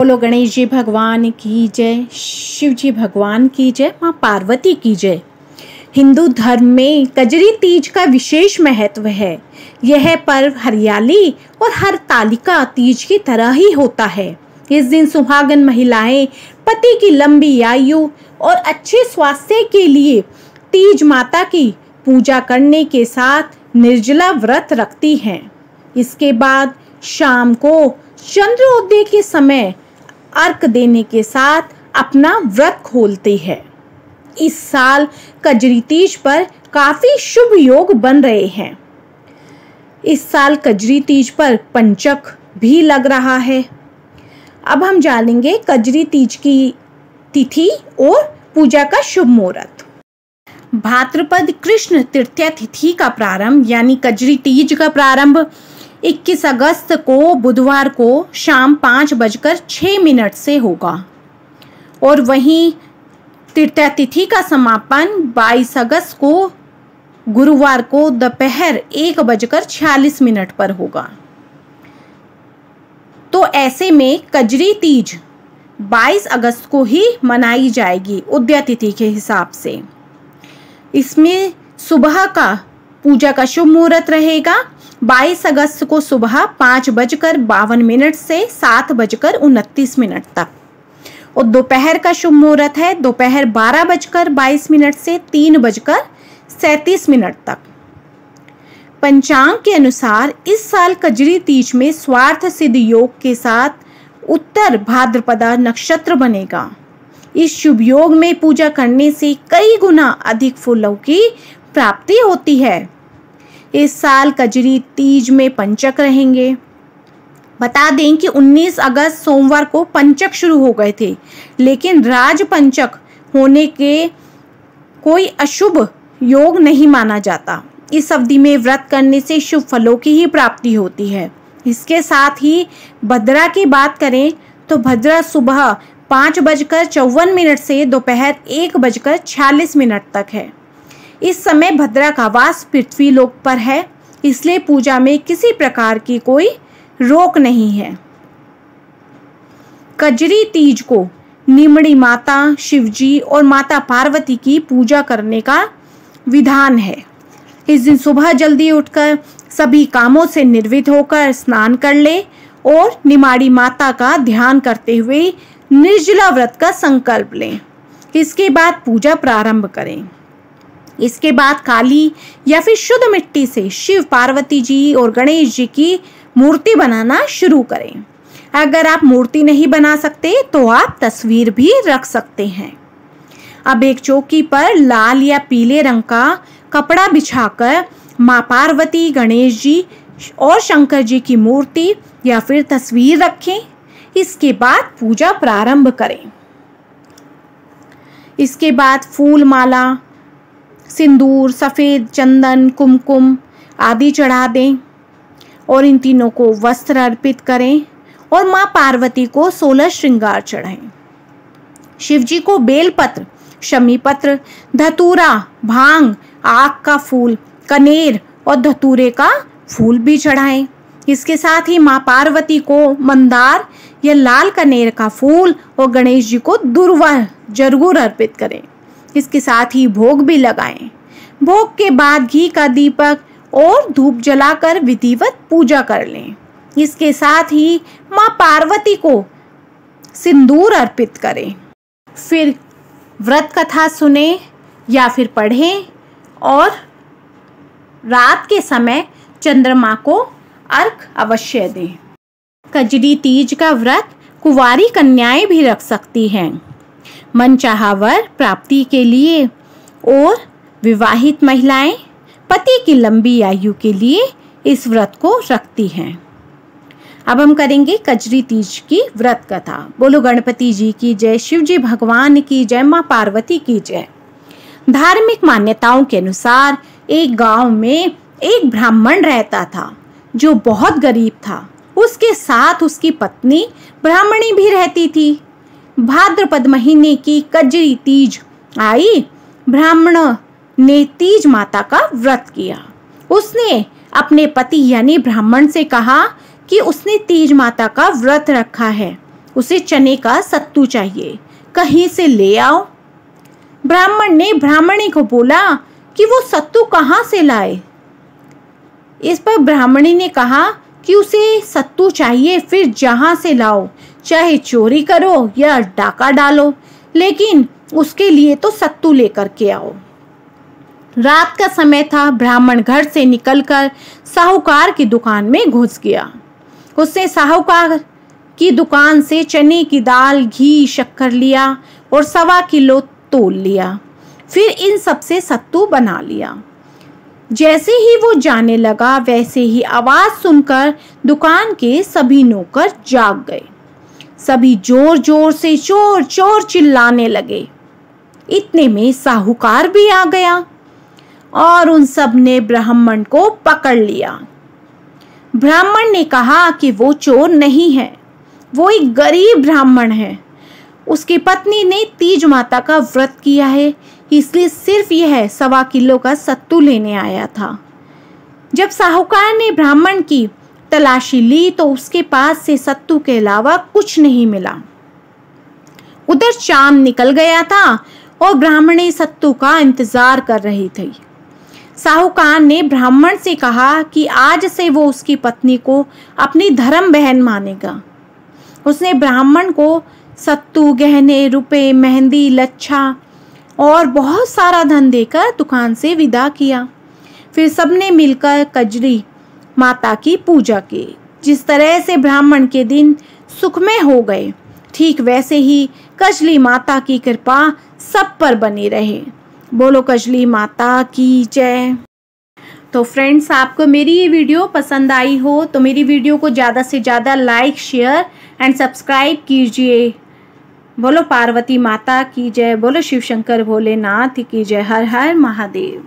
बोलो गणेश जी भगवान की जय, शिव जी भगवान की जय, माँ पार्वती की जय। हिंदू धर्म में कजरी तीज का विशेष महत्व है। यह पर्व हरियाली और हरतालिका तीज की तरह ही होता है। इस दिन सुहागन महिलाएं पति की लंबी आयु और अच्छे स्वास्थ्य के लिए तीज माता की पूजा करने के साथ निर्जला व्रत रखती हैं। इसके बाद शाम को चंद्रोदय के समय अर्घ देने के साथ अपना व्रत खोलती है। इस साल कजरी तीज पर काफी शुभ योग बन रहे हैं। इस साल कजरी तीज पर पंचक भी लग रहा है। अब हम जानेंगे कजरी तीज की तिथि और पूजा का शुभ मुहूर्त। भाद्रपद कृष्ण तृतीया तिथि का प्रारंभ यानी कजरी तीज का प्रारंभ 21 अगस्त को बुधवार को शाम 5:06 से होगा और वहीं तृतीया तिथि का समापन 22 अगस्त को गुरुवार को दोपहर 1:46 पर होगा। तो ऐसे में कजरी तीज 22 अगस्त को ही मनाई जाएगी उदया तिथि के हिसाब से। इसमें सुबह का पूजा का शुभ मुहूर्त रहेगा 22 अगस्त को सुबह 5:52 से 7:29 तक और दोपहर का शुभ मुहूर्त है दोपहर 12:22 से 3:37 तक। पंचांग के अनुसार इस साल कजरी तीज में स्वार्थ सिद्ध योग के साथ उत्तर भाद्रपदा नक्षत्र बनेगा। इस शुभ योग में पूजा करने से कई गुना अधिक फलों की प्राप्ति होती है। इस साल कजरी तीज में पंचक रहेंगे। बता दें कि 19 अगस्त सोमवार को पंचक शुरू हो गए थे, लेकिन राज पंचक होने के कोई अशुभ योग नहीं माना जाता। इस अवधि में व्रत करने से शुभ फलों की ही प्राप्ति होती है। इसके साथ ही भद्रा की बात करें तो भद्रा सुबह 5:54 से दोपहर 1:46 तक है। इस समय भद्रा का वास पृथ्वी लोक पर है, इसलिए पूजा में किसी प्रकार की कोई रोक नहीं है। कजरी तीज को निमड़ी माता, शिवजी और माता पार्वती की पूजा करने का विधान है। इस दिन सुबह जल्दी उठकर सभी कामों से निर्वित होकर स्नान कर ले और निमाड़ी माता का ध्यान करते हुए निर्जला व्रत का संकल्प लें। इसके बाद पूजा प्रारंभ करें। इसके बाद काली या फिर शुद्ध मिट्टी से शिव, पार्वती जी और गणेश जी की मूर्ति बनाना शुरू करें। अगर आप मूर्ति नहीं बना सकते तो आप तस्वीर भी रख सकते हैं। अब एक चौकी पर लाल या पीले रंग का कपड़ा बिछाकर माँ पार्वती, गणेश जी और शंकर जी की मूर्ति या फिर तस्वीर रखें। इसके बाद पूजा प्रारंभ करें। इसके बाद फूल माला, सिंदूर, सफ़ेद चंदन, कुमकुम आदि चढ़ा दें और इन तीनों को वस्त्र अर्पित करें और माँ पार्वती को 16 श्रृंगार चढ़ाएं। शिवजी को बेलपत्र, शमी पत्र, धतूरा, भांग, आक का फूल, कनेर और धतूरे का फूल भी चढ़ाएं। इसके साथ ही माँ पार्वती को मंदार या लाल कनेर का फूल और गणेश जी को दुर्वा जरूर अर्पित करें। इसके साथ ही भोग भी लगाएं। भोग के बाद घी का दीपक और धूप जलाकर विधिवत पूजा कर लें। इसके साथ ही माँ पार्वती को सिंदूर अर्पित करें। फिर व्रत कथा सुने या फिर पढ़ें और रात के समय चंद्रमा को अर्घ अवश्य दें। कजरी तीज का व्रत कुंवारी कन्याएं भी रख सकती हैं मनचाहा वर प्राप्ति के लिए और विवाहित महिलाएं पति की लंबी आयु के लिए इस व्रत को रखती हैं। अब हम करेंगे कजरी तीज की व्रत कथा। बोलो गणपति जी की जय, शिव जी भगवान की जय, माँ पार्वती की जय। धार्मिक मान्यताओं के अनुसार एक गांव में एक ब्राह्मण रहता था जो बहुत गरीब था। उसके साथ उसकी पत्नी ब्राह्मणी भी रहती थी। भाद्रपद महीने की कजरी तीज आई। ब्राह्मण ने तीज माता का व्रत किया। उसने अपने पति यानी ब्राह्मण से कहा कि उसने तीज माता का व्रत रखा है उसे चने का सत्तू चाहिए, कहीं से ले आओ। ब्राह्मण ने ब्राह्मणी को बोला कि वो सत्तू कहाँ से लाए। इस पर ब्राह्मणी ने कहा कि उसे सत्तू चाहिए, फिर जहाँ से लाओ, चाहे चोरी करो या डाका डालो, लेकिन उसके लिए तो सत्तू लेकर के आओ। रात का समय था। ब्राह्मण घर से निकलकर साहूकार की दुकान में घुस गया। उसने साहूकार की दुकान से चने की दाल, घी, शक्कर लिया और 1.25 किलो तोल लिया। फिर इन सब से सत्तू बना लिया। जैसे ही वो जाने लगा, वैसे ही आवाज सुनकर दुकान के सभी नौकर जाग गए। सभी जोर जोर से चोर चोर चिल्लाने लगे। इतने में साहूकार भी आ गया और उन सब ने ब्राह्मण को पकड़ लिया। ब्राह्मण ने कहा कि वो चोर नहीं है, वो एक गरीब ब्राह्मण है। उसकी पत्नी ने तीज माता का व्रत किया है, इसलिए सिर्फ यह 1.25 किलो का सत्तू लेने आया था। जब साहूकार ने ब्राह्मण की तलाशी ली तो उसके पास से सत्तू के अलावा कुछ नहीं मिला। उधर चांद निकल गया था और ब्राह्मणी सत्तू का इंतजार कर रही थी। साहूकार ने ब्राह्मण से कहा कि आज से वो उसकी पत्नी को अपनी धर्म बहन मानेगा। उसने ब्राह्मण को सत्तू, गहने, रुपए, मेहंदी, लच्छा और बहुत सारा धन देकर दुकान से विदा किया। फिर सबने मिलकर कजरी माता की पूजा की। जिस तरह से ब्राह्मण के दिन सुखमय हो गए, ठीक वैसे ही कजली माता की कृपा सब पर बनी रहे। बोलो कजली माता की जय। तो फ्रेंड्स, आपको मेरी ये वीडियो पसंद आई हो तो मेरी वीडियो को ज़्यादा से ज़्यादा लाइक, शेयर एंड सब्सक्राइब कीजिए। बोलो पार्वती माता की जय। बोलो शिव शंकर भोलेनाथ की जय। हर हर महादेव।